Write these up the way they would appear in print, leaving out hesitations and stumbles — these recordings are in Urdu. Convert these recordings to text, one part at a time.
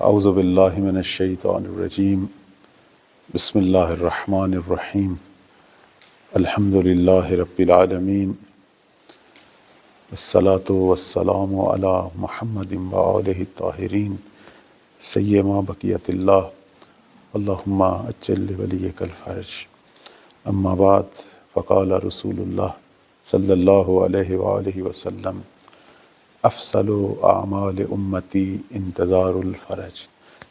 اعوذ باللہ من الشیطان الرجیم بسم اللہ الرحمن الرحیم الحمد للہ رب العالمین والصلاة والسلام علی محمد وآلہ الطاہرین سیما بقیت اللہ اللہم اجل ولیک الفرج اما بعد فقال رسول اللہ صلی اللہ علیہ وآلہ وسلم افضل اعمال امتی انتظار الفرج۔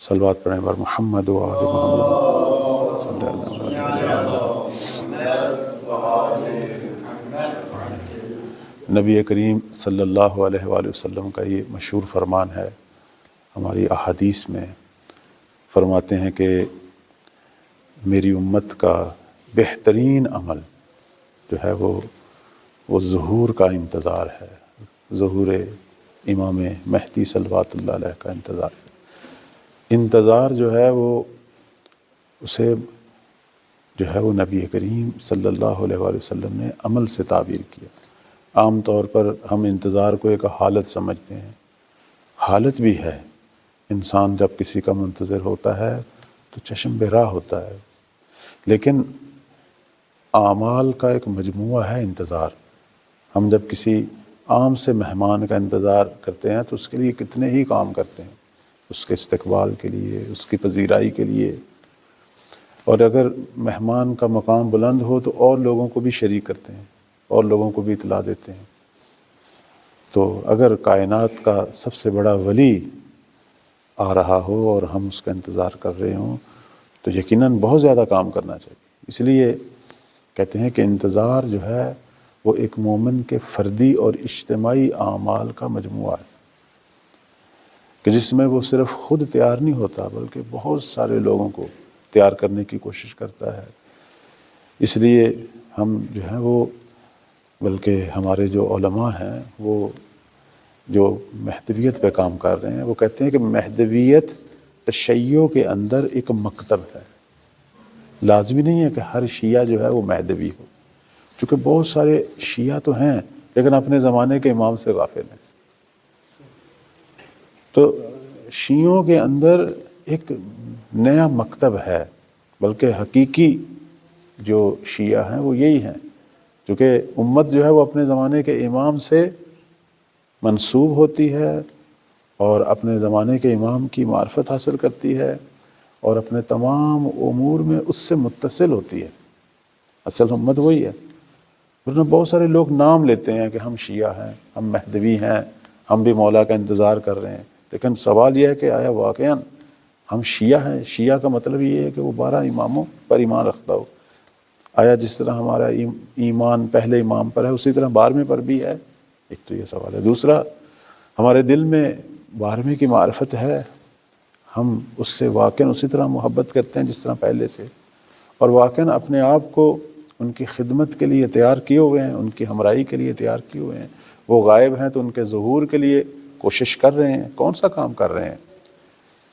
صلوات پڑھیں بر محمد و آل محمد صلی اللہ علیہ وسلم۔ نبی کریم صلی اللہ علیہ وآلہ وسلم کا یہ مشہور فرمان ہے، ہماری احادیث میں فرماتے ہیں کہ میری امت کا بہترین عمل جو ہے وہ ظہور کا انتظار ہے، ظہور امام مہدی صلوات اللہ علیہ کا انتظار جو ہے اسے جو ہے وہ نبی کریم صلی اللہ علیہ وآلہ وسلم نے عمل سے تعبیر کیا۔ عام طور پر ہم انتظار کو ایک حالت سمجھتے ہیں، حالت بھی ہے، انسان جب کسی کا منتظر ہوتا ہے تو چشم بے راہ ہوتا ہے، لیکن اعمال کا ایک مجموعہ ہے انتظار۔ ہم جب کسی عام سے مہمان کا انتظار کرتے ہیں تو اس کے لیے کتنے ہی کام کرتے ہیں، اس کے استقبال کے لیے، اس کی پذیرائی کے لیے، اور اگر مہمان کا مقام بلند ہو تو اور لوگوں کو بھی شریک کرتے ہیں، اور لوگوں کو بھی اطلاع دیتے ہیں۔ تو اگر کائنات کا سب سے بڑا ولی آ رہا ہو اور ہم اس کا انتظار کر رہے ہوں تو یقیناً بہت زیادہ کام کرنا چاہیے۔ اس لیے کہتے ہیں کہ انتظار جو ہے وہ ایک مومن کے فردی اور اجتماعی اعمال کا مجموعہ ہے، کہ جس میں وہ صرف خود تیار نہیں ہوتا بلکہ بہت سارے لوگوں کو تیار کرنے کی کوشش کرتا ہے۔ اس لیے ہم جو ہیں وہ بلکہ ہمارے جو علماء ہیں وہ جو مہدویت پہ کام کر رہے ہیں وہ کہتے ہیں کہ مہدویت تشیع کے اندر ایک مکتب ہے۔ لازمی نہیں ہے کہ ہر شیعہ جو ہے وہ مہدوی ہو، چونکہ بہت سارے شیعہ تو ہیں لیکن اپنے زمانے کے امام سے غافل ہیں۔ تو شیعوں کے اندر ایک نیا مکتب ہے، بلکہ حقیقی جو شیعہ ہیں وہ یہی ہیں، چونکہ امت جو ہے وہ اپنے زمانے کے امام سے منسوب ہوتی ہے اور اپنے زمانے کے امام کی معرفت حاصل کرتی ہے اور اپنے تمام امور میں اس سے متصل ہوتی ہے۔ اصل امت وہی ہے، ورنہ بہت سارے لوگ نام لیتے ہیں کہ ہم شیعہ ہیں، ہم مہدوی ہیں، ہم بھی مولا کا انتظار کر رہے ہیں، لیکن سوال یہ ہے کہ آیا واقعاً ہم شیعہ ہیں؟ شیعہ کا مطلب یہ ہے کہ وہ 12 اماموں پر ایمان رکھتا ہو۔ آیا جس طرح ہمارا ایمان پہلے امام پر ہے اسی طرح 12ویں پر بھی ہے؟ ایک تو یہ سوال ہے۔ دوسرا، ہمارے دل میں 12ویں کی معرفت ہے، ہم اس سے واقعاً اسی طرح محبت کرتے ہیں جس طرح پہلے سے، اور واقعاً اپنے آپ کو ان کی خدمت کے لیے تیار کیے ہوئے ہیں، ان کی ہمراہی کے لیے تیار کیے ہوئے ہیں۔ وہ غائب ہیں تو ان کے ظہور کے لیے کوشش کر رہے ہیں۔ کون سا کام کر رہے ہیں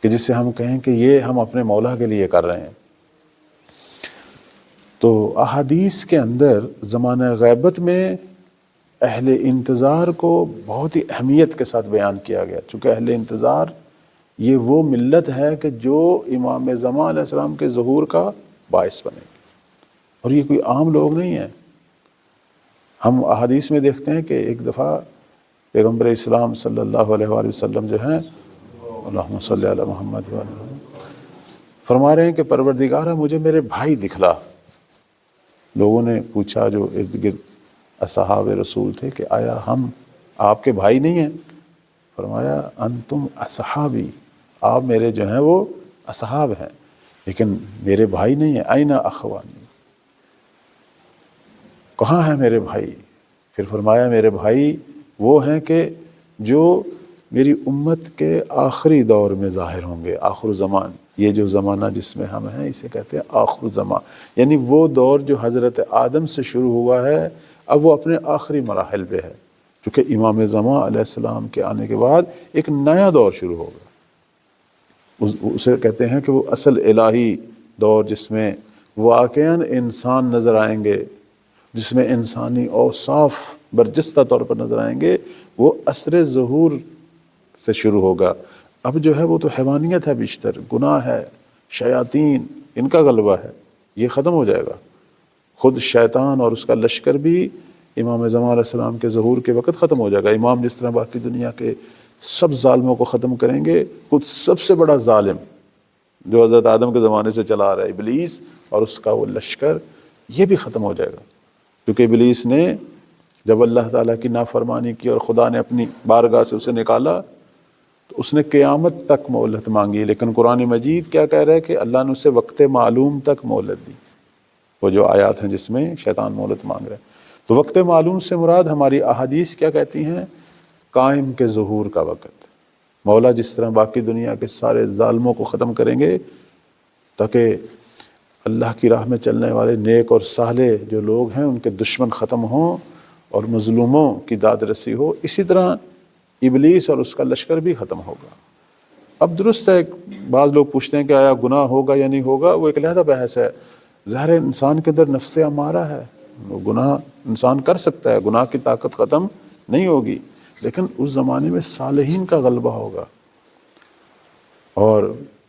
کہ جس سے ہم کہیں کہ یہ ہم اپنے مولا کے لیے کر رہے ہیں؟ تو احادیث کے اندر زمانہ غیبت میں اہل انتظار کو بہت ہی اہمیت کے ساتھ بیان کیا گیا، چونکہ اہل انتظار یہ وہ ملت ہے کہ جو امام زمان علیہ السلام کے ظہور کا باعث بنے گی، اور یہ کوئی عام لوگ نہیں ہیں۔ ہم احادیث میں دیکھتے ہیں کہ ایک دفعہ پیغمبر اسلام صلی اللہ علیہ وآلہ وسلم جو ہیں، اللہم صلی علی محمد وآلہ محمد، فرما رہے ہیں کہ پروردگارہ مجھے میرے بھائی دکھلا۔ لوگوں نے پوچھا جو ارد گرد اصحاب رسول تھے کہ آیا ہم آپ کے بھائی نہیں ہیں؟ فرمایا انتم اصحابی، آپ میرے جو ہیں وہ اصحاب ہیں لیکن میرے بھائی نہیں ہیں۔ این اخوانی، کہاں ہیں میرے بھائی؟ پھر فرمایا میرے بھائی وہ ہیں کہ جو میری امت کے آخری دور میں ظاہر ہوں گے، آخر زمان۔ یہ جو زمانہ جس میں ہم ہیں اسے کہتے ہیں آخر زمان، یعنی وہ دور جو حضرت آدم سے شروع ہوا ہے اب وہ اپنے آخری مراحل پہ ہے، چونکہ امام زمان علیہ السلام کے آنے کے بعد ایک نیا دور شروع ہوگا۔ اسے کہتے ہیں کہ وہ اصل الہی دور، جس میں واقعاً انسان نظر آئیں گے، جس میں انسانی اوصاف برجستہ طور پر نظر آئیں گے، وہ عصر ظہور سے شروع ہوگا۔ اب جو ہے وہ تو حیوانیت ہے، بیشتر گناہ ہے، شیاطین، ان کا غلبہ ہے، یہ ختم ہو جائے گا۔ خود شیطان اور اس کا لشکر بھی امام زمان علیہ السلام کے ظہور کے وقت ختم ہو جائے گا۔ امام جس طرح باقی دنیا کے سب ظالموں کو ختم کریں گے، خود سب سے بڑا ظالم جو حضرت آدم کے زمانے سے چلا آ رہا ہے، ابلیس اور اس کا وہ لشکر، یہ بھی ختم ہو جائے گا۔ کیونکہ ابلیس نے جب اللہ تعالیٰ کی نافرمانی کی اور خدا نے اپنی بارگاہ سے اسے نکالا تو اس نے قیامت تک مہلت مانگی، لیکن قرآن مجید کیا کہہ رہا ہے کہ اللہ نے اسے وقت معلوم تک مہلت دی۔ وہ جو آیات ہیں جس میں شیطان مہلت مانگ رہا ہے، تو وقت معلوم سے مراد ہماری احادیث کیا کہتی ہیں؟ قائم کے ظہور کا وقت۔ مولا جس طرح باقی دنیا کے سارے ظالموں کو ختم کریں گے تاکہ اللہ کی راہ میں چلنے والے نیک اور صالح جو لوگ ہیں ان کے دشمن ختم ہوں اور مظلوموں کی داد رسی ہو، اسی طرح ابلیس اور اس کا لشکر بھی ختم ہوگا۔ اب درست ہے، بعض لوگ پوچھتے ہیں کہ آیا گناہ ہوگا یا نہیں ہوگا، وہ ایک علیحدہ بحث ہے۔ ظاہر انسان کے اندر نفس امارہ ہے، وہ گناہ انسان کر سکتا ہے، گناہ کی طاقت ختم نہیں ہوگی، لیکن اس زمانے میں صالحین کا غلبہ ہوگا، اور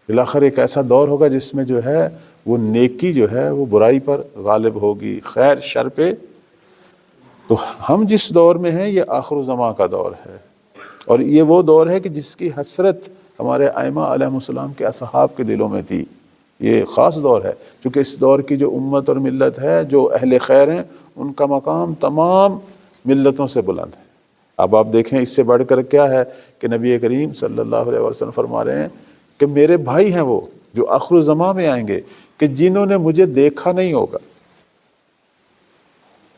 بالآخر ایک ایسا دور ہوگا جس میں جو ہے وہ نیکی جو ہے وہ برائی پر غالب ہوگی، خیر شر پہ۔ تو ہم جس دور میں ہیں یہ آخر الزمان کا دور ہے، اور یہ وہ دور ہے کہ جس کی حسرت ہمارے ائمہ علیہ السلام کے اصحاب کے دلوں میں تھی۔ یہ خاص دور ہے، کیونکہ اس دور کی جو امت اور ملت ہے، جو اہل خیر ہیں، ان کا مقام تمام ملتوں سے بلند ہے۔ اب آپ دیکھیں اس سے بڑھ کر کیا ہے کہ نبی کریم صلی اللہ علیہ وسلم فرما رہے ہیں کہ میرے بھائی ہیں وہ جو آخر الزمان میں آئیں گے کہ جنہوں نے مجھے دیکھا نہیں ہوگا۔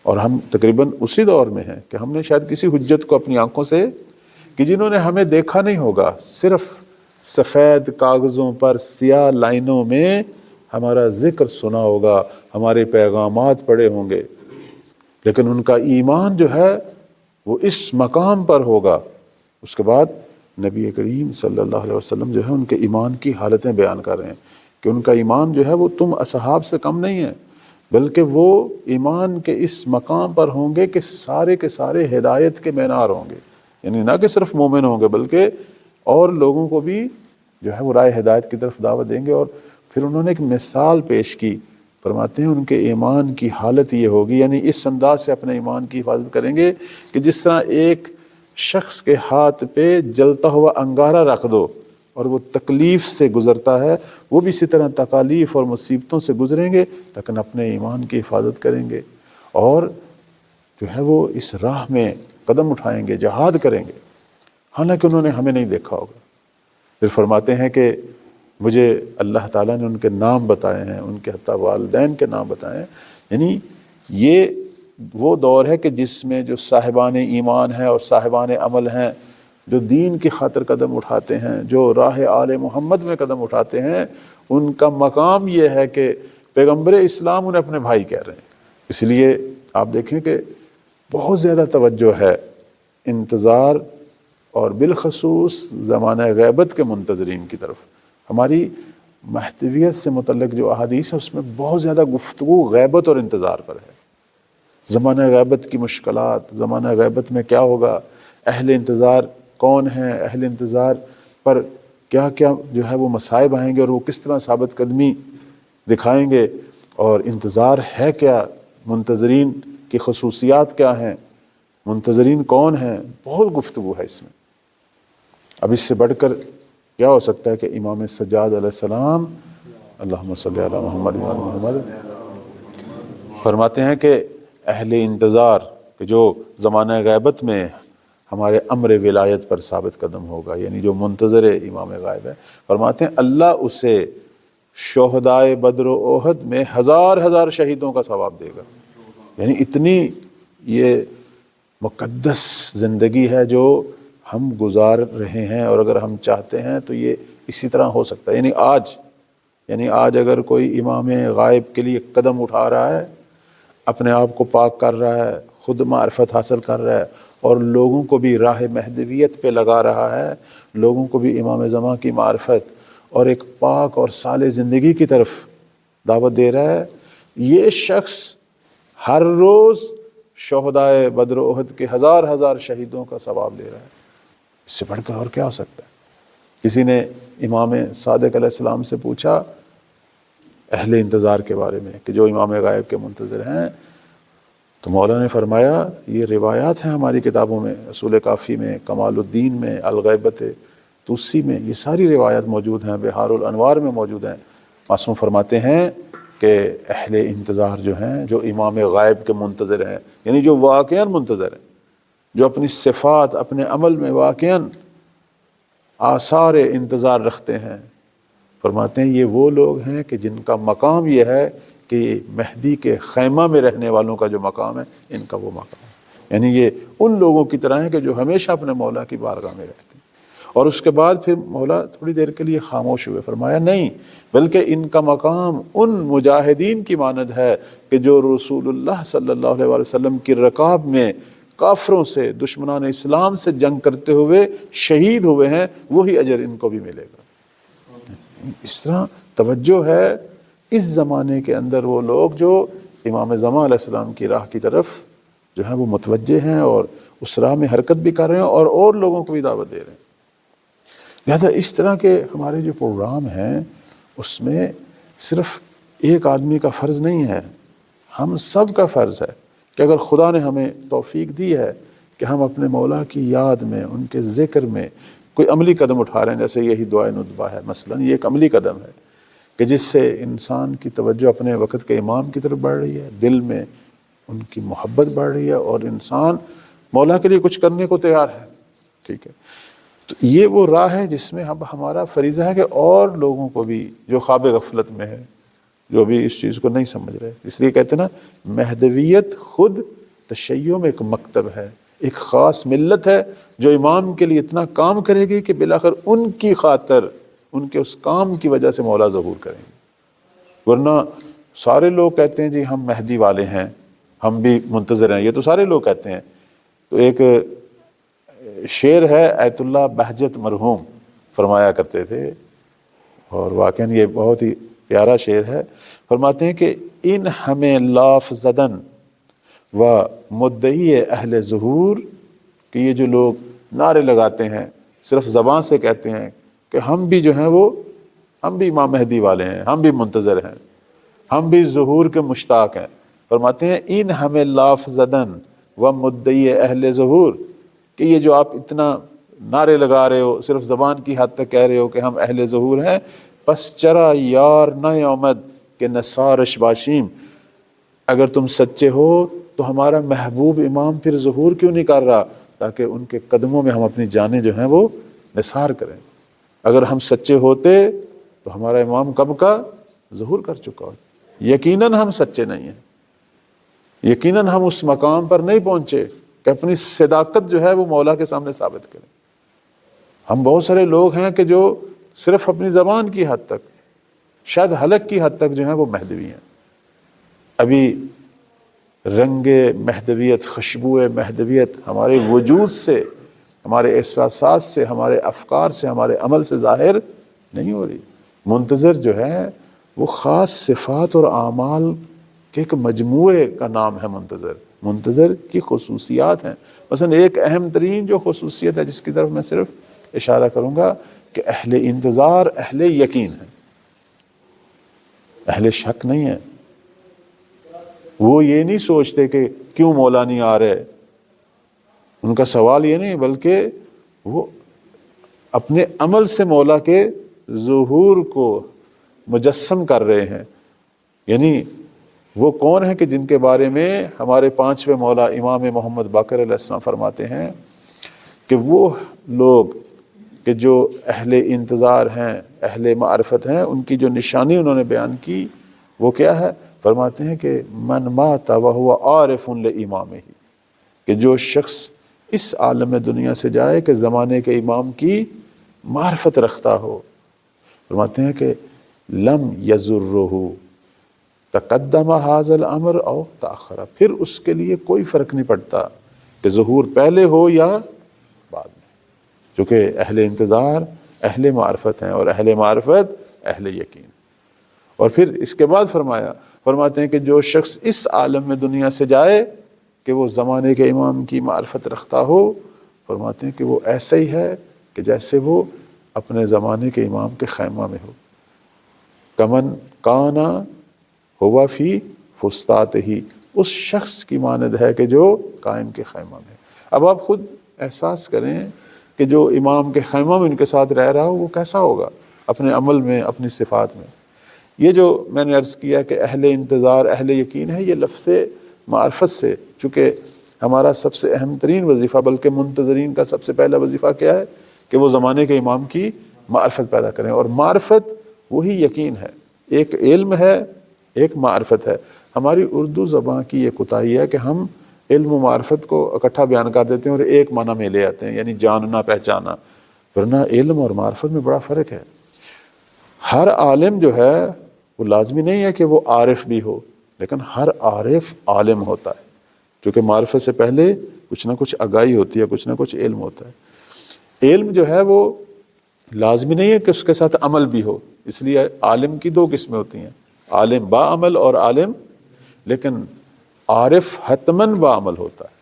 اور ہم تقریباً اسی دور میں ہیں کہ ہم نے شاید کسی حجت کو اپنی آنکھوں سے، کہ جنہوں نے ہمیں دیکھا نہیں ہوگا، صرف سفید کاغذوں پر سیاہ لائنوں میں ہمارا ذکر سنا ہوگا، ہمارے پیغامات پڑھے ہوں گے، لیکن ان کا ایمان جو ہے وہ اس مقام پر ہوگا۔ اس کے بعد نبی کریم صلی اللہ علیہ وسلم جو ہے ان کے ایمان کی حالتیں بیان کر رہے ہیں کہ ان کا ایمان جو ہے وہ تم اصحاب سے کم نہیں ہے، بلکہ وہ ایمان کے اس مقام پر ہوں گے کہ سارے کے سارے ہدایت کے مینار ہوں گے، یعنی نہ کہ صرف مومن ہوں گے بلکہ اور لوگوں کو بھی جو ہے وہ راہ ہدایت کی طرف دعوت دیں گے۔ اور پھر انہوں نے ایک مثال پیش کی، فرماتے ہیں ان کے ایمان کی حالت یہ ہوگی، یعنی اس انداز سے اپنے ایمان کی حفاظت کریں گے کہ جس طرح ایک شخص کے ہاتھ پہ جلتا ہوا انگارہ رکھ دو اور وہ تکلیف سے گزرتا ہے، وہ بھی اسی طرح تکالیف اور مصیبتوں سے گزریں گے، لیکن اپنے ایمان کی حفاظت کریں گے اور جو ہے وہ اس راہ میں قدم اٹھائیں گے، جہاد کریں گے، حالانکہ انہوں نے ہمیں نہیں دیکھا ہوگا۔ پھر فرماتے ہیں کہ مجھے اللہ تعالیٰ نے ان کے نام بتائے ہیں، ان کے حتیٰ والدین کے نام بتائے ہیں، یعنی یہ وہ دور ہے کہ جس میں جو صاحبان ایمان ہیں اور صاحبان عمل ہیں، جو دین کی خاطر قدم اٹھاتے ہیں، جو راہ آل محمد میں قدم اٹھاتے ہیں، ان کا مقام یہ ہے کہ پیغمبر اسلام انہیں اپنے بھائی کہہ رہے ہیں۔ اس لیے آپ دیکھیں کہ بہت زیادہ توجہ ہے انتظار اور بالخصوص زمانہ غیبت کے منتظرین کی طرف۔ ہماری مہدویت سے متعلق جو احادیث ہے اس میں بہت زیادہ گفتگو غیبت اور انتظار پر ہے، زمانہ غیبت کی مشکلات، زمانہ غیبت میں کیا ہوگا، اہل انتظار کون ہیں، اہل انتظار پر کیا کیا جو ہے وہ مصائب آئیں گے اور وہ کس طرح ثابت قدمی دکھائیں گے، اور انتظار ہے کیا، منتظرین کی خصوصیات کیا ہیں، منتظرین کون ہیں، بہت گفتگو ہے اس میں۔ اب اس سے بڑھ کر کیا ہو سکتا ہے کہ امام سجاد علیہ السلام، اللہم صلی علی محمد و آل محمد، فرماتے ہیں کہ اہل انتظار کہ جو زمانہ غیبت میں ہمارے امر ولایت پر ثابت قدم ہوگا، یعنی جو منتظر امام غائب ہے، فرماتے ہیں اللہ اسے شہدائے بدر و احد میں ہزار ہزار شہیدوں کا ثواب دے گا۔ یعنی اتنی یہ مقدس زندگی ہے جو ہم گزار رہے ہیں، اور اگر ہم چاہتے ہیں تو یہ اسی طرح ہو سکتا ہے۔ یعنی آج اگر کوئی امام غائب کے لیے قدم اٹھا رہا ہے، اپنے آپ کو پاک کر رہا ہے، خود معرفت حاصل کر رہا ہے اور لوگوں کو بھی راہ مہدویت پہ لگا رہا ہے، لوگوں کو بھی امام زمان کی معرفت اور ایک پاک اور صالح زندگی کی طرف دعوت دے رہا ہے، یہ شخص ہر روز شہدائے بدر و احد کے ہزار ہزار شہیدوں کا ثواب لے رہا ہے۔ اس سے بڑھ کر اور کیا ہو سکتا ہے؟ کسی نے امام صادق علیہ السلام سے پوچھا اہل انتظار کے بارے میں کہ جو امام غائب کے منتظر ہیں، تو مولا نے فرمایا یہ روایات ہیں ہماری کتابوں میں، اصول کافی میں، کمال الدین میں، الغیبت توسی میں، یہ ساری روایات موجود ہیں، بحار الانوار میں موجود ہیں۔ معصوم فرماتے ہیں کہ اہل انتظار جو ہیں، جو امام غائب کے منتظر ہیں، یعنی جو واقعاً منتظر ہیں، جو اپنی صفات اپنے عمل میں واقعاً آثار انتظار رکھتے ہیں، فرماتے ہیں یہ وہ لوگ ہیں کہ جن کا مقام یہ ہے کہ مہدی کے خیمہ میں رہنے والوں کا جو مقام ہے، ان کا وہ مقام ہے۔ یعنی یہ ان لوگوں کی طرح ہیں کہ جو ہمیشہ اپنے مولا کی بارگاہ میں رہتے ہیں۔ اور اس کے بعد پھر مولا تھوڑی دیر کے لیے خاموش ہوئے، فرمایا نہیں، بلکہ ان کا مقام ان مجاہدین کی مانند ہے کہ جو رسول اللہ صلی اللہ علیہ وسلم کی رکاب میں کافروں سے، دشمنان اسلام سے جنگ کرتے ہوئے شہید ہوئے ہیں، وہی اجر ان کو بھی ملے گا۔ اس طرح توجہ ہے اس زمانے کے اندر وہ لوگ جو امام زمان علیہ السلام کی راہ کی طرف جو ہے وہ متوجہ ہیں اور اس راہ میں حرکت بھی کر رہے ہیں اور لوگوں کو بھی دعوت دے رہے ہیں۔ لہذا اس طرح کے ہمارے جو پروگرام ہیں اس میں صرف ایک آدمی کا فرض نہیں ہے، ہم سب کا فرض ہے کہ اگر خدا نے ہمیں توفیق دی ہے کہ ہم اپنے مولا کی یاد میں، ان کے ذکر میں کوئی عملی قدم اٹھا رہے ہیں، جیسے یہی دعائے ندبہ ہے مثلا، یہ ایک عملی قدم ہے کہ جس سے انسان کی توجہ اپنے وقت کے امام کی طرف بڑھ رہی ہے، دل میں ان کی محبت بڑھ رہی ہے اور انسان مولا کے لیے کچھ کرنے کو تیار ہے۔ ٹھیک ہے، تو یہ وہ راہ ہے جس میں اب ہمارا فریضہ ہے کہ اور لوگوں کو بھی جو خواب غفلت میں ہے، جو بھی اس چیز کو نہیں سمجھ رہے، اس لیے کہتے ہیں نا مہدویت خود تشیع میں ایک مکتب ہے، ایک خاص ملت ہے جو امام کے لیے اتنا کام کرے گی کہ بالآخر ان کی خاطر، ان کے اس کام کی وجہ سے مولا ظہور کریں گے۔ ورنہ سارے لوگ کہتے ہیں جی ہم مہدی والے ہیں، ہم بھی منتظر ہیں، یہ تو سارے لوگ کہتے ہیں۔ تو ایک شعر ہے ایت اللہ بہجت مرحوم فرمایا کرتے تھے، اور واقعاً یہ بہت ہی پیارا شعر ہے۔ فرماتے ہیں کہ ان ہمیں لاف زدن و مدعی اہل ظہور، کہ یہ جو لوگ نعرے لگاتے ہیں، صرف زبان سے کہتے ہیں کہ ہم بھی جو ہیں وہ ہم بھی امام مہدی والے ہیں، ہم بھی منتظر ہیں، ہم بھی ظہور کے مشتاق ہیں، فرماتے ہیں ان ہمیں لاف زدن و مدعی اہل ظہور، کہ یہ جو آپ اتنا نعرے لگا رہے ہو، صرف زبان کی حد تک کہہ رہے ہو کہ ہم اہل ظہور ہیں، پس چرا یار نہ آمد کہ نثارش باشیم، اگر تم سچے ہو تو ہمارا محبوب امام پھر ظہور کیوں نہیں کر رہا، تاکہ ان کے قدموں میں ہم اپنی جانیں جو ہیں وہ نثار کریں۔ اگر ہم سچے ہوتے تو ہمارا امام کب کا ظہور کر چکا ہوتا۔ یقیناً ہم سچے نہیں ہیں، یقیناً ہم اس مقام پر نہیں پہنچے کہ اپنی صداقت جو ہے وہ مولا کے سامنے ثابت کریں۔ ہم بہت سارے لوگ ہیں کہ جو صرف اپنی زبان کی حد تک، شاید حلق کی حد تک جو ہیں وہ مہدوی ہیں، ابھی رنگ مہدویت، خوشبو مہدویت ہمارے وجود سے، ہمارے احساسات سے، ہمارے افکار سے، ہمارے عمل سے ظاہر نہیں ہو رہی۔ منتظر جو ہے وہ خاص صفات اور اعمال کے ایک مجموعے کا نام ہے منتظر۔ منتظر کی خصوصیات ہیں، مثلا ایک اہم ترین جو خصوصیت ہے جس کی طرف میں صرف اشارہ کروں گا کہ اہل انتظار اہل یقین ہیں، اہل شک نہیں ہیں۔ وہ یہ نہیں سوچتے کہ کیوں مولا نہیں آ رہے، ان کا سوال یہ نہیں، بلکہ وہ اپنے عمل سے مولا کے ظہور کو مجسم کر رہے ہیں۔ یعنی وہ کون ہیں کہ جن کے بارے میں ہمارے پانچویں مولا امام محمد باقر علیہ السلام فرماتے ہیں کہ وہ لوگ کہ جو اہل انتظار ہیں، اہل معرفت ہیں، ان کی جو نشانی انہوں نے بیان کی وہ کیا ہے؟ فرماتے ہیں کہ من مات وہو عارف لامامہ، کہ جو شخص اس عالم دنیا سے جائے کہ زمانے کے امام کی معرفت رکھتا ہو، فرماتے ہیں کہ لم یضرہ تقدم ھذا الامر او تاخر، پھر اس کے لیے کوئی فرق نہیں پڑتا کہ ظہور پہلے ہو یا بعد میں، چونکہ اہل انتظار اہل معرفت ہیں اور اہل معرفت اہل یقین۔ اور پھر اس کے بعد فرماتے ہیں کہ جو شخص اس عالم میں دنیا سے جائے کہ وہ زمانے کے امام کی معرفت رکھتا ہو، فرماتے ہیں کہ وہ ایسا ہی ہے کہ جیسے وہ اپنے زمانے کے امام کے خیمہ میں ہو، کمن کانا ہوا فی فستات ہی، اس شخص کی مانند ہے کہ جو قائم کے خیمہ میں۔ اب آپ خود احساس کریں کہ جو امام کے خیمہ میں ان کے ساتھ رہ رہا ہو وہ کیسا ہوگا اپنے عمل میں، اپنی صفات میں۔ یہ جو میں نے عرض کیا کہ اہل انتظار، اہل یقین ہے، یہ لفظ معرفت سے، چونکہ ہمارا سب سے اہم ترین وظیفہ، بلکہ منتظرین کا سب سے پہلا وظیفہ کیا ہے کہ وہ زمانے کے امام کی معرفت پیدا کریں، اور معرفت وہی یقین ہے، ایک علم ہے، ایک معرفت ہے۔ ہماری اردو زبان کی یہ کوتاہی ہے کہ ہم علم و معرفت کو اکٹھا بیان کر دیتے ہیں اور ایک معنی میں لے آتے ہیں، یعنی جاننا، پہچانا، ورنہ علم اور معرفت میں بڑا فرق ہے۔ ہر عالم جو ہے وہ لازمی نہیں ہے کہ وہ عارف بھی ہو، لیکن ہر عارف عالم ہوتا ہے، کیونکہ معرفت سے پہلے کچھ نہ کچھ آگاہی ہوتی ہے، کچھ نہ کچھ علم ہوتا ہے۔ علم جو ہے وہ لازمی نہیں ہے کہ اس کے ساتھ عمل بھی ہو، اس لیے عالم کی دو قسمیں ہوتی ہیں، عالم با عمل اور عالم، لیکن عارف حتماً با عمل ہوتا ہے۔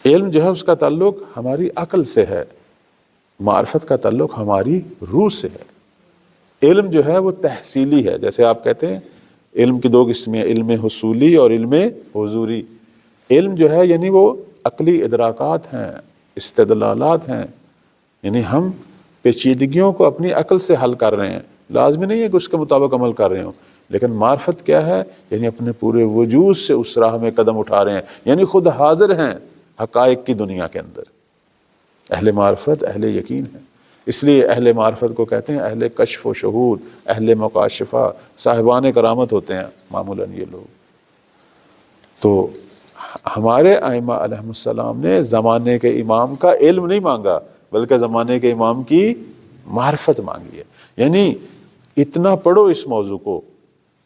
علم جو ہے اس کا تعلق ہماری عقل سے ہے، معرفت کا تعلق ہماری روح سے ہے۔ علم جو ہے وہ تحصیلی ہے، جیسے آپ کہتے ہیں علم کی دو قسمیں، علم حصولی اور علم حضوری۔ علم جو ہے یعنی وہ عقلی ادراکات ہیں، استدلالات ہیں، یعنی ہم پیچیدگیوں کو اپنی عقل سے حل کر رہے ہیں، لازمی نہیں ہے کہ اس کے مطابق عمل کر رہے ہوں۔ لیکن معرفت کیا ہے؟ یعنی اپنے پورے وجود سے اس راہ میں قدم اٹھا رہے ہیں، یعنی خود حاضر ہیں حقائق کی دنیا کے اندر۔ اہل معرفت اہل یقین ہیں، اس لیے اہل معرفت کو کہتے ہیں اہل کشف و شہود، اہل مکاشفہ، صاحبان کرامت ہوتے ہیں معمولاً یہ لوگ۔ تو ہمارے ائمہ علیہم السلام نے زمانے کے امام کا علم نہیں مانگا، بلکہ زمانے کے امام کی معرفت مانگی ہے، یعنی اتنا پڑھو اس موضوع کو،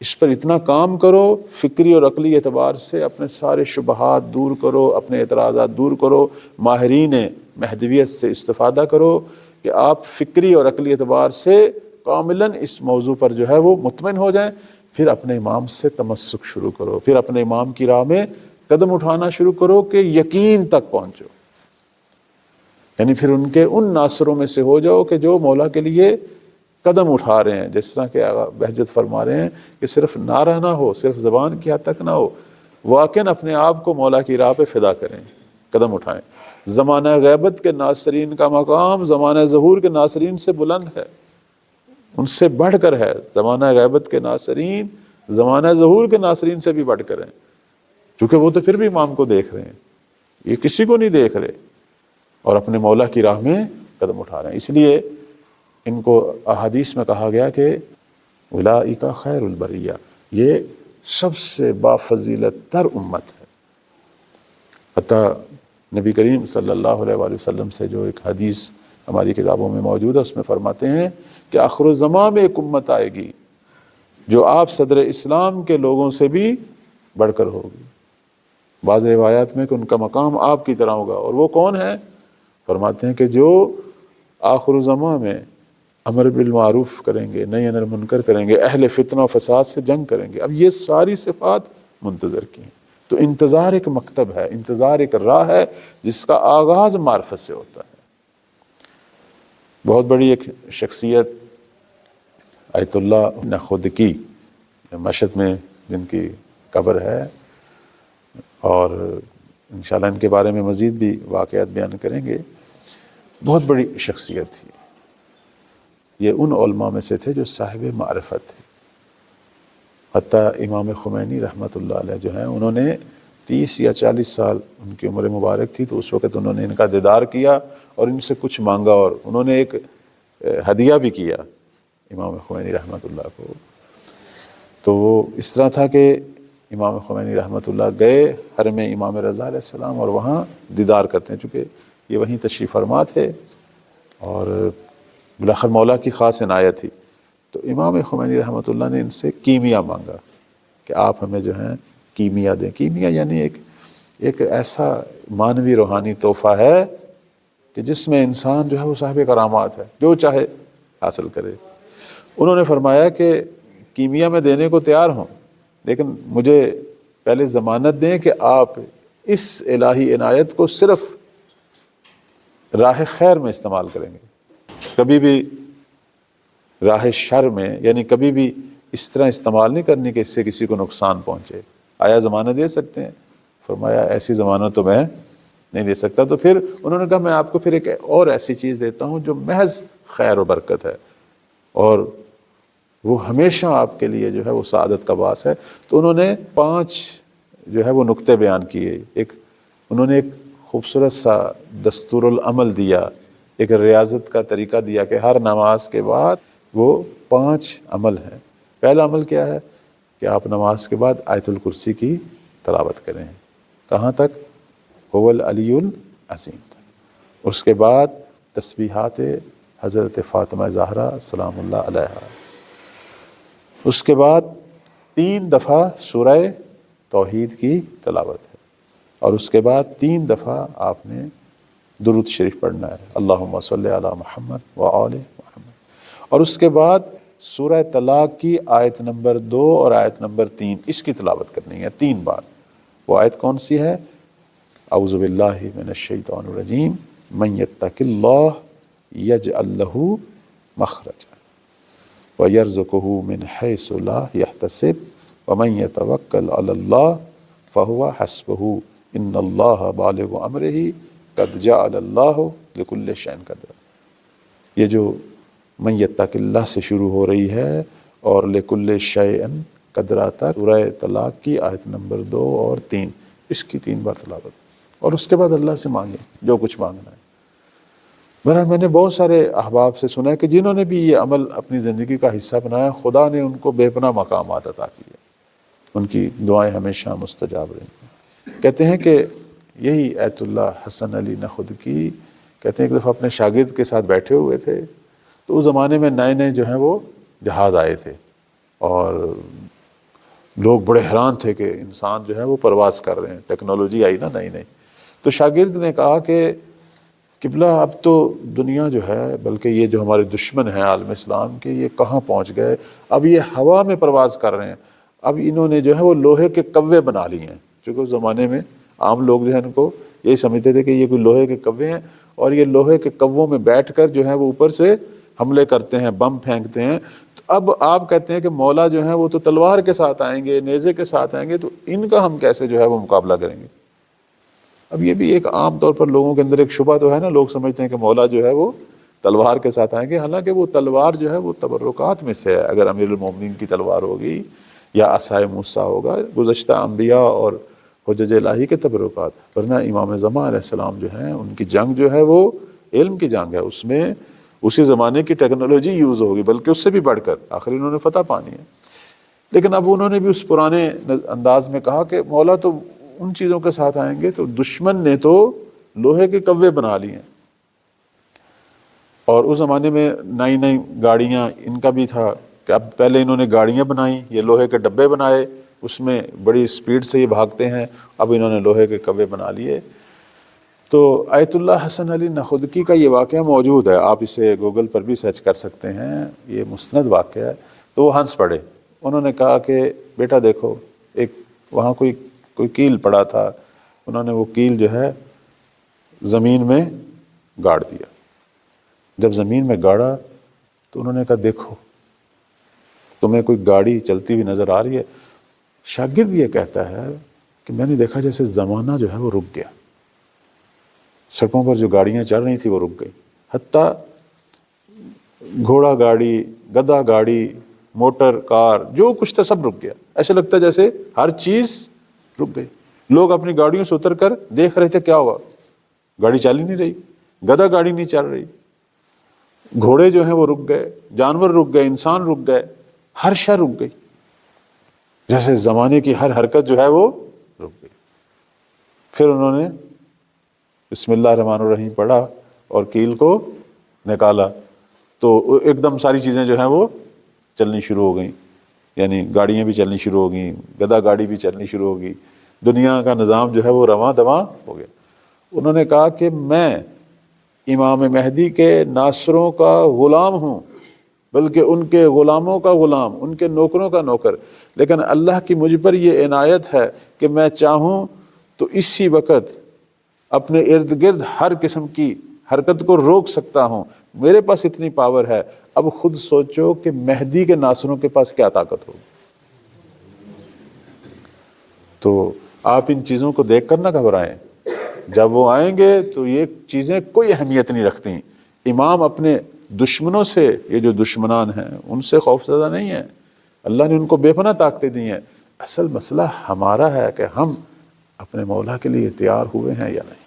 اس پر اتنا کام کرو، فکری اور عقلی اعتبار سے اپنے سارے شبہات دور کرو، اپنے اعتراضات دور کرو، ماہرین مہدویت سے استفادہ کرو کہ آپ فکری اور عقلی اعتبار سے کاملاً اس موضوع پر جو ہے وہ مطمئن ہو جائیں، پھر اپنے امام سے تمسک شروع کرو، پھر اپنے امام کی راہ میں قدم اٹھانا شروع کرو کہ یقین تک پہنچو، یعنی پھر ان کے ان ناصروں میں سے ہو جاؤ کہ جو مولا کے لیے قدم اٹھا رہے ہیں، جس طرح کہ بہجت فرما رہے ہیں کہ صرف نعرہ نہ ہو، صرف زبان کی حد تک نہ ہو، واقعاً اپنے آپ کو مولا کی راہ پہ فدا کریں، قدم اٹھائیں۔ زمانہ غیبت کے ناصرین کا مقام زمانہ ظہور کے ناصرین سے بلند ہے، ان سے بڑھ کر ہے۔ زمانہ غیبت کے ناصرین زمانہ ظہور کے ناصرین سے بھی بڑھ کر ہیں، چونکہ وہ تو پھر بھی امام کو دیکھ رہے ہیں، یہ کسی کو نہیں دیکھ رہے، اور اپنے مولا کی راہ میں قدم اٹھا رہے ہیں۔ اس لیے ان کو احادیث میں کہا گیا کہ اولئک خیر البریہ، یہ سب سے بافضیلت تر امت ہے۔ حتیٰ نبی کریم صلی اللہ علیہ وآلہ وسلم سے جو ایک حدیث ہماری کتابوں میں موجود ہے، اس میں فرماتے ہیں کہ آخر الزمان میں ایک امت آئے گی جو آپ صدر اسلام کے لوگوں سے بھی بڑھ کر ہوگی۔ بعض روایات میں کہ ان کا مقام آپ کی طرح ہوگا، اور وہ کون ہے؟ فرماتے ہیں کہ جو آخر الزمان میں امر بالمعروف کریں گے، نہی عن المنکر کریں گے، اہل فتنہ و فساد سے جنگ کریں گے۔ اب یہ ساری صفات منتظر کی ہیں، تو انتظار ایک مکتب ہے، انتظار ایک راہ ہے جس کا آغاز معرفت سے ہوتا ہے۔ بہت بڑی ایک شخصیت آیت اللہ نخودکی، مشہد میں جن کی قبر ہے، اور انشاءاللہ ان کے بارے میں مزید بھی واقعات بیان کریں گے، بہت بڑی شخصیت تھی۔ یہ ان علماء میں سے تھے جو صاحب معرفت تھے۔ حتیٰ امام خمینی رحمۃ اللہ علیہ جو ہیں، انہوں نے 30 یا 40 سال ان کی عمر مبارک تھی، تو اس وقت انہوں نے ان کا دیدار کیا اور ان سے کچھ مانگا، اور انہوں نے ایک ہدیہ بھی کیا امام خمینی رحمۃ اللہ کو۔ تو وہ اس طرح تھا کہ امام خمینی رحمۃ اللہ گئے حرم امام رضا علیہ السلام اور وہاں دیدار کرتے ہیں، چونکہ یہ وہیں تشریف فرما تھے اور بالآخر مولا کی خاص عنایت تھی۔ تو امام خمینی رحمۃ اللہ نے ان سے کیمیا مانگا کہ آپ ہمیں جو ہیں کیمیا دیں۔ کیمیا یعنی ایک ایسا معنوی روحانی تحفہ ہے کہ جس میں انسان جو ہے وہ صاحب کرامات ہے، جو چاہے حاصل کرے۔ انہوں نے فرمایا کہ کیمیا میں دینے کو تیار ہوں، لیکن مجھے پہلے ضمانت دیں کہ آپ اس الہی عنایت کو صرف راہ خیر میں استعمال کریں گے، کبھی بھی راہ شر میں یعنی کبھی بھی اس طرح استعمال نہیں کرنی کہ اس سے کسی کو نقصان پہنچے۔ آیا ضمانت دے سکتے ہیں؟ فرمایا ایسی ضمانت تو میں نہیں دے سکتا۔ تو پھر انہوں نے کہا میں آپ کو پھر ایک اور ایسی چیز دیتا ہوں جو محض خیر و برکت ہے اور وہ ہمیشہ آپ کے لیے جو ہے وہ سعادت کا باعث ہے۔ تو انہوں نے 5 جو ہے وہ نقطے بیان کیے۔ انہوں نے ایک خوبصورت سا دستور العمل دیا، ایک ریاضت کا طریقہ دیا کہ ہر نماز کے بعد وہ 5 عمل ہیں۔ پہلا عمل کیا ہے کہ آپ نماز کے بعد آیت الکرسی کی تلاوت کریں۔ کہاں تک؟ هو العلی العظیم تک۔ اس کے بعد تسبیحات حضرت فاطمہ زہرا سلام اللہ علیہا۔ اس کے بعد 3 دفعہ سورہ توحید کی تلاوت ہے، اور اس کے بعد 3 دفعہ آپ نے درود شریف پڑھنا ہے، اللہم صلی علی محمد و آل محمد۔ اور اس کے بعد سورہ طلاق کی آیت نمبر 2 اور آیت نمبر 3 اس کی تلاوت کرنی ہے 3 بار۔ وہ آیت کون سی ہے؟ اعوذ باللہ من الشیطان الرجیم من یتق اللہ یجعل لہ مخرجا وَيَرْزُقُهُ مِنْ حَيْثُ لَا يَحْتَسِبُ وَمَنْ يَتَوَكَّلْ عَلَى اللَّهِ فَهُوَ حَسْبُهُ إِنَّ اللَّهَ بَالِغُ أَمْرِهِ قَدْ جَعَلَ اللَّهُ لِكُلِّ شَيْءٍ قَدْرًا۔ یہ جو من یتق اللہ سے شروع ہو رہی ہے اور لِكُلِّ شَيْءٍ قَدْرًا تک سورہ طلاق کی آیت نمبر 2 اور 3 اس کی 3 بار تلاوت، اور اس کے بعد اللہ سے مانگیں جو کچھ مانگنا ہے۔ بہرحال میں نے بہت سارے احباب سے سنا ہے کہ جنہوں نے بھی یہ عمل اپنی زندگی کا حصہ بنایا، خدا نے ان کو بے پناہ مقامات عطا کیے، ان کی دعائیں ہمیشہ مستجاب رہیں۔ کہتے ہیں کہ یہی ایت اللہ حسن علی نخودکی کہتے ہیں ایک دفعہ اپنے شاگرد کے ساتھ بیٹھے ہوئے تھے، تو اس زمانے میں نئے نئے جو ہیں وہ جہاز آئے تھے، اور لوگ بڑے حیران تھے کہ انسان جو ہے وہ پرواز کر رہے ہیں، ٹیکنالوجی آئی نا نئی نئی۔ تو شاگرد نے کہا کہ قبلہ اب تو دنیا جو ہے، بلکہ یہ جو ہمارے دشمن ہیں عالم اسلام کے، یہ کہاں پہنچ گئے؟ اب یہ ہوا میں پرواز کر رہے ہیں، اب انہوں نے جو ہے وہ لوہے کے کوے بنا لیے ہیں، چونکہ اس زمانے میں عام لوگ جو ہے ان کو یہی سمجھتے تھے کہ یہ کوئی لوہے کے کوے ہیں، اور یہ لوہے کے کووں میں بیٹھ کر جو ہے وہ اوپر سے حملے کرتے ہیں، بم پھینکتے ہیں۔ تو اب آپ کہتے ہیں کہ مولا جو ہے وہ تو تلوار کے ساتھ آئیں گے، نیزے کے ساتھ آئیں گے، تو ان کا ہم کیسے جو ہے وہ مقابلہ کریں گے؟ اب یہ بھی ایک عام طور پر لوگوں کے اندر ایک شبہ تو ہے نا، لوگ سمجھتے ہیں کہ مولا جو ہے وہ تلوار کے ساتھ آئیں گے، حالانکہ وہ تلوار جو ہے وہ تبرکات میں سے ہے۔ اگر امیر المومنین کی تلوار ہوگی یا عصائے موسیٰ ہوگا، گزشتہ انبیاء اور حجج الہی کے تبرکات، ورنہ امام زمان علیہ السلام جو ہیں ان کی جنگ جو ہے وہ علم کی جنگ ہے، اس میں اسی زمانے کی ٹیکنالوجی یوز ہوگی، بلکہ اس سے بھی بڑھ کر، آخر انہوں نے فتح پانی ہے۔ لیکن اب انہوں نے بھی اس پرانے انداز میں کہا کہ مولا تو ان چیزوں کے ساتھ آئیں گے، تو دشمن نے تو لوہے کے کوے بنا لیے ہیں۔ اور اس زمانے میں نئی نئی گاڑیاں، ان کا بھی تھا کہ اب پہلے انہوں نے گاڑیاں بنائیں، یہ لوہے کے ڈبے بنائے، اس میں بڑی سپیڈ سے یہ بھاگتے ہیں، اب انہوں نے لوہے کے کوے بنا لیے۔ تو آیت اللہ حسن علی نخودکی کا یہ واقعہ موجود ہے، آپ اسے گوگل پر بھی سرچ کر سکتے ہیں، یہ مستند واقعہ ہے۔ تو وہ ہنس پڑے، انہوں نے کہا کہ بیٹا دیکھو، ایک وہاں کوئی کیل پڑا تھا، انہوں نے وہ کیل جو ہے زمین میں گاڑ دیا۔ جب زمین میں گاڑا تو انہوں نے کہا دیکھو تمہیں کوئی گاڑی چلتی ہوئی نظر آ رہی ہے؟ شاگرد یہ کہتا ہے کہ میں نے دیکھا جیسے زمانہ جو ہے وہ رک گیا، سڑکوں پر جو گاڑیاں چل رہی تھیں وہ رک گئی، حتیٰ گھوڑا گاڑی، گدھا گاڑی، موٹر کار، جو کچھ تھا سب رک گیا، ایسے لگتا ہے جیسے ہر چیز رک گئی۔ لوگ اپنی گاڑیوں سے اتر کر دیکھ رہے تھے کیا ہوا، گاڑی چل ہی نہیں رہی، گدھا گاڑی نہیں چل رہی، گھوڑے جو ہیں وہ رک گئے، جانور رک گئے، انسان رک گئے، ہر شے رک گئی، جیسے زمانے کی ہر حرکت جو ہے وہ رک گئی۔ پھر انہوں نے بسم اللہ الرحمن الرحیم پڑھا اور کیل کو نکالا، تو ایک دم ساری چیزیں جو ہیں وہ چلنی شروع ہو گئیں، یعنی گاڑیاں بھی چلنی شروع ہو گئیں، گدھا گاڑی بھی چلنی شروع ہو گئی، دنیا کا نظام جو ہے وہ رواں دواں ہو گیا۔ انہوں نے کہا کہ میں امام مہدی کے ناصروں کا غلام ہوں، بلکہ ان کے غلاموں کا غلام، ان کے نوکروں کا نوکر، لیکن اللہ کی مجھ پر یہ عنایت ہے کہ میں چاہوں تو اسی وقت اپنے ارد گرد ہر قسم کی حرکت کو روک سکتا ہوں، میرے پاس اتنی پاور ہے۔ اب خود سوچو کہ مہدی کے ناصروں کے پاس کیا طاقت ہوگی۔ تو آپ ان چیزوں کو دیکھ کر نہ گھبرائیں، جب وہ آئیں گے تو یہ چیزیں کوئی اہمیت نہیں رکھتی۔ امام اپنے دشمنوں سے، یہ جو دشمنان ہیں ان سے خوف زدہ نہیں ہیں، اللہ نے ان کو بے پناہ طاقتیں دی ہیں۔ اصل مسئلہ ہمارا ہے کہ ہم اپنے مولا کے لیے تیار ہوئے ہیں یا نہیں،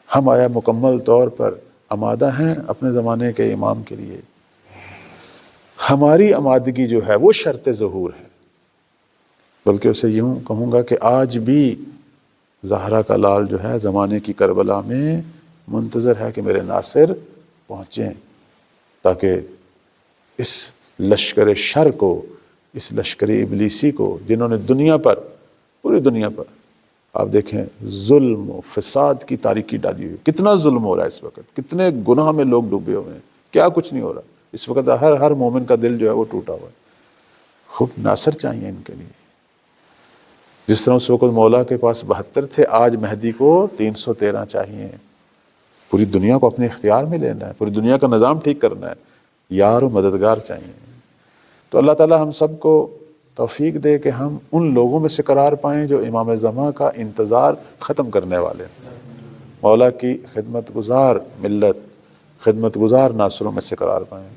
ہم آیا مکمل طور پر آمادہ ہیں اپنے زمانے کے امام کے لیے۔ ہماری آمادگی جو ہے وہ شرط ظہور ہے، بلکہ اسے یوں کہوں گا کہ آج بھی زہرا کا لال جو ہے زمانے کی کربلا میں منتظر ہے کہ میرے ناصر پہنچیں، تاکہ اس لشکر شر کو، اس لشکر ابلیسی کو، جنہوں نے دنیا پر، پوری دنیا پر آپ دیکھیں ظلم و فساد کی تاریکی ڈالی ہوئی، کتنا ظلم ہو رہا ہے اس وقت، کتنے گناہ میں لوگ ڈوبے ہوئے ہیں، کیا کچھ نہیں ہو رہا اس وقت۔ ہر مومن کا دل جو ہے وہ ٹوٹا ہوا ہے۔ خوب ناصر چاہیے ان کے لیے، جس طرح اس وقت مولا کے پاس 72 تھے، آج مہدی کو 313 چاہیے۔ پوری دنیا کو اپنے اختیار میں لینا ہے، پوری دنیا کا نظام ٹھیک کرنا ہے، یار و مددگار چاہیے۔ تو اللہ تعالی ہم سب کو توفیق دے کہ ہم ان لوگوں میں سے قرار پائیں جو امام زمان کا انتظار ختم کرنے والے ہیں، مولا کی خدمت گزار ملت، خدمت گزار ناصروں میں سے قرار پائیں۔